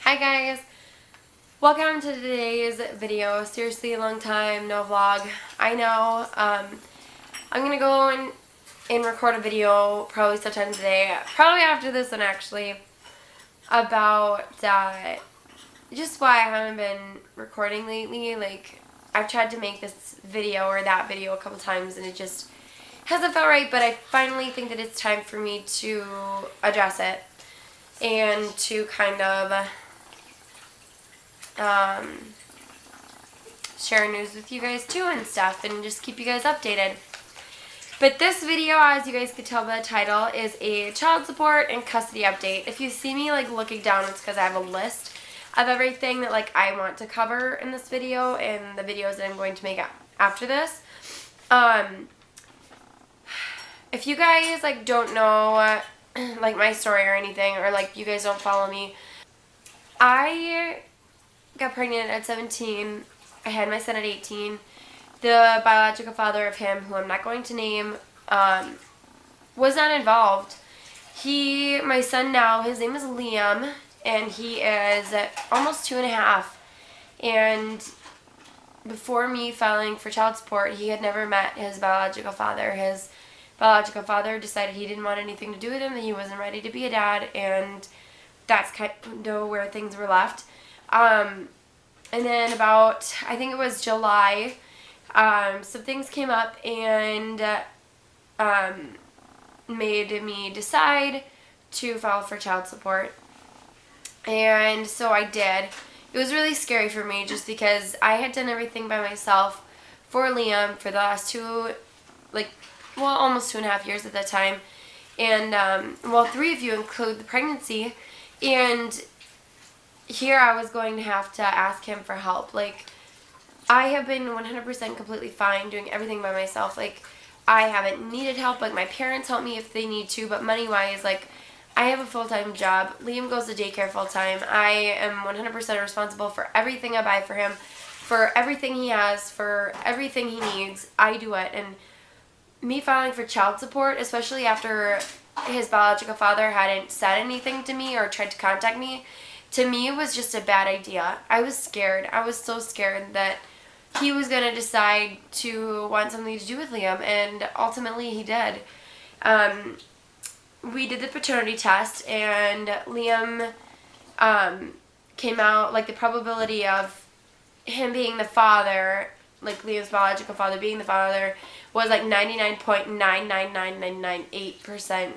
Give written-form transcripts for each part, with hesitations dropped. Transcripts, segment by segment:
Hi guys, welcome to today's video. Seriously, a long time, no vlog. I know. I'm gonna go and record a video probably sometime today, probably after this one actually, about just why I haven't been recording lately. Like, I've tried to make this video or that video a couple times and it just hasn't felt right, but I finally think that it's time for me to address it and to kind of share news with you guys too and stuff and just keep you guys updated. But this video, as you guys could tell by the title, is a child support and custody update. If you see me like looking down, it's because I have a list of everything that like I want to cover in this video and the videos that I'm going to make after this. If you guys like don't know like my story or anything, or like you guys don't follow me, I got pregnant at 17. I had my son at 18. The biological father of him, who I'm not going to name, was not involved. My son now, his name is Liam, and he is almost 2.5. And before me filing for child support, he had never met his biological father. His biological father decided he didn't want anything to do with him, that he wasn't ready to be a dad, and that's kind of where things were left. And then about, I think it was July, some things came up and made me decide to file for child support. And so I did. It was really scary for me just because I had done everything by myself for Liam for the last almost 2.5 years at that time. And, 3 if you include the pregnancy. And here I was going to have to ask him for help. Like, I have been 100% completely fine doing everything by myself. Like, I haven't needed help. Like, my parents help me if they need to, but money-wise, like, I have a full-time job. Liam goes to daycare full-time. I am 100% responsible for everything I buy for him, for everything he has, for everything he needs. I do it. And me filing for child support, especially after his biological father hadn't said anything to me or tried to contact me, to me it was just a bad idea. I was scared. I was so scared that he was going to decide to want something to do with Liam, and ultimately he did. We did the paternity test, and Liam came out, like, the probability of him being the father, like Liam's biological father being the father, was like 99.999998%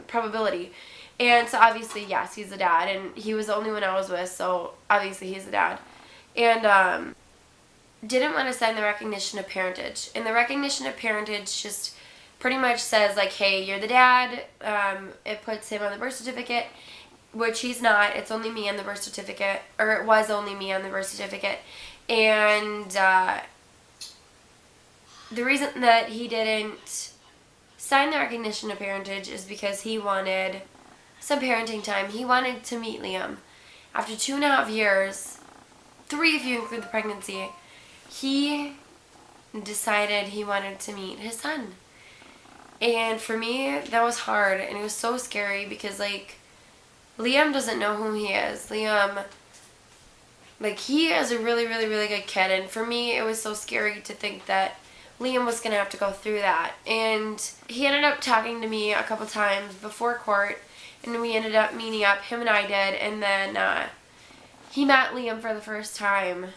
probability. And so obviously, yes, he's the dad, and he was the only one I was with, so obviously he's the dad. And didn't want to sign the recognition of parentage. And the recognition of parentage just pretty much says, like, hey, you're the dad. It puts him on the birth certificate, which he's not. It's only me on the birth certificate, or it was only me on the birth certificate. And the reason that he didn't sign the recognition of parentage is because he wanted some parenting time. He wanted to meet Liam. After 2.5 years, 3 if you include the pregnancy, he decided he wanted to meet his son. And for me, that was hard, and it was so scary because, like, Liam doesn't know who he is. Liam, like, he is a really, really, really good kid, and for me, it was so scary to think that Liam was going to have to go through that. And he ended up talking to me a couple times before court, and we ended up meeting up, him and I did, and then he met Liam for the first time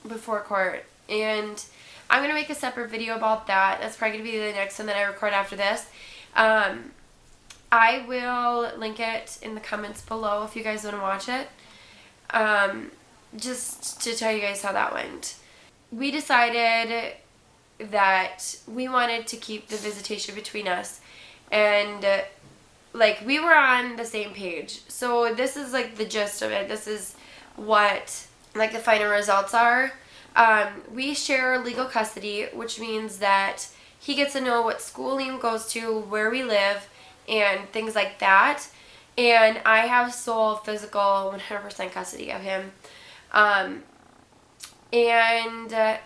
before court. And I'm going to make a separate video about that. That's probably going to be the next one that I record after this. I will link it in the comments below if you guys want to watch it. Just to tell you guys how that went. We decided that we wanted to keep the visitation between us, and like, we were on the same page. So this is like the gist of it. This is what like the final results are. We share legal custody, which means that he gets to know what school Liam goes to, where we live, and things like that. And I have sole physical 100% custody of him. And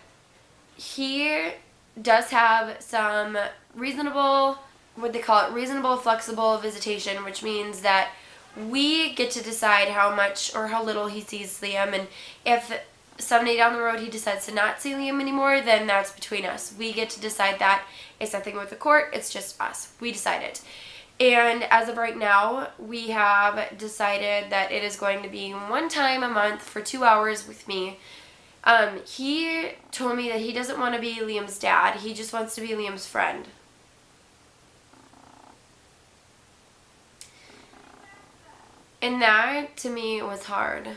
he does have some reasonable, what they call it, reasonable flexible visitation, which means that we get to decide how much or how little he sees Liam, and if someday down the road he decides to not see Liam anymore, then that's between us. We get to decide that. It's nothing with the court. It's just us. We decide it. And as of right now, we have decided that it is going to be one time a month for 2 hours with me. He told me that he doesn't want to be Liam's dad. He just wants to be Liam's friend. And that, to me, was hard.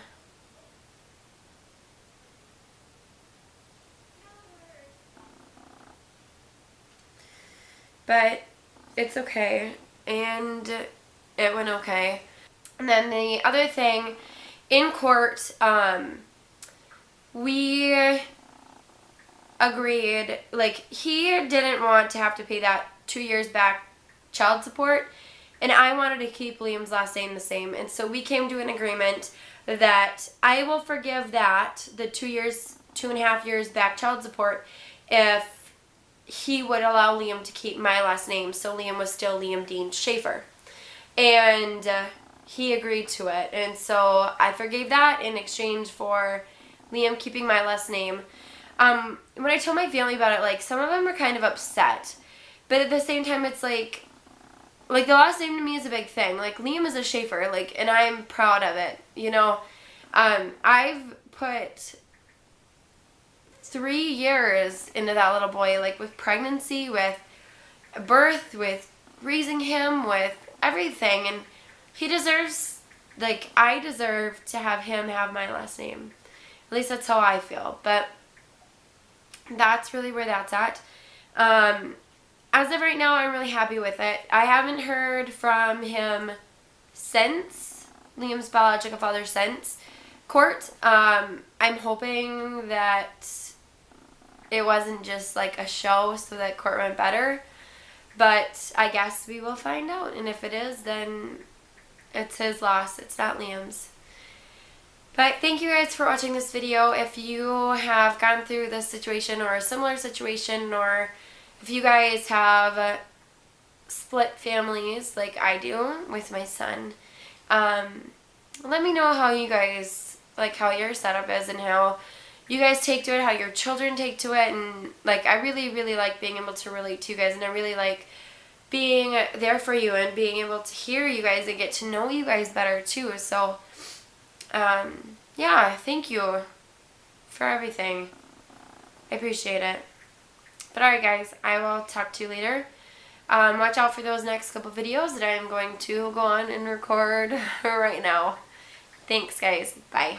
But it's okay. And it went okay. And then the other thing, in court, we agreed, like, he didn't want to have to pay that 2 years back child support, and I wanted to keep Liam's last name the same. And so we came to an agreement that I will forgive that, the 2.5 years back child support, if he would allow Liam to keep my last name, so Liam was still Liam Dean Schaefer. And he agreed to it. And so I forgave that in exchange for Liam keeping my last name. When I told my family about it, like, some of them were kind of upset. But at the same time, it's like the last name to me is a big thing. Like, Liam is a Schaefer, like, and I'm proud of it, you know. I've put 3 years into that little boy, like, with pregnancy, with birth, with raising him, with everything, and he deserves, like, I deserve to have him have my last name. At least that's how I feel. But that's really where that's at. As of right now, I'm really happy with it. I haven't heard from him since, Liam's biological father, since court. I'm hoping that it wasn't just like a show so that court went better. But I guess we will find out. And if it is, then it's his loss. It's not Liam's. But thank you guys for watching this video. If you have gone through this situation or a similar situation, or if you guys have split families like I do with my son, let me know how you guys, like, how your setup is and how you guys take to it, how your children take to it. And, like, I really, really like being able to relate to you guys, and I really like being there for you and being able to hear you guys and get to know you guys better too. So, yeah, thank you for everything. I appreciate it. But alright guys, I will talk to you later. Watch out for those next couple videos that I am going to go on and record right now. Thanks guys. Bye.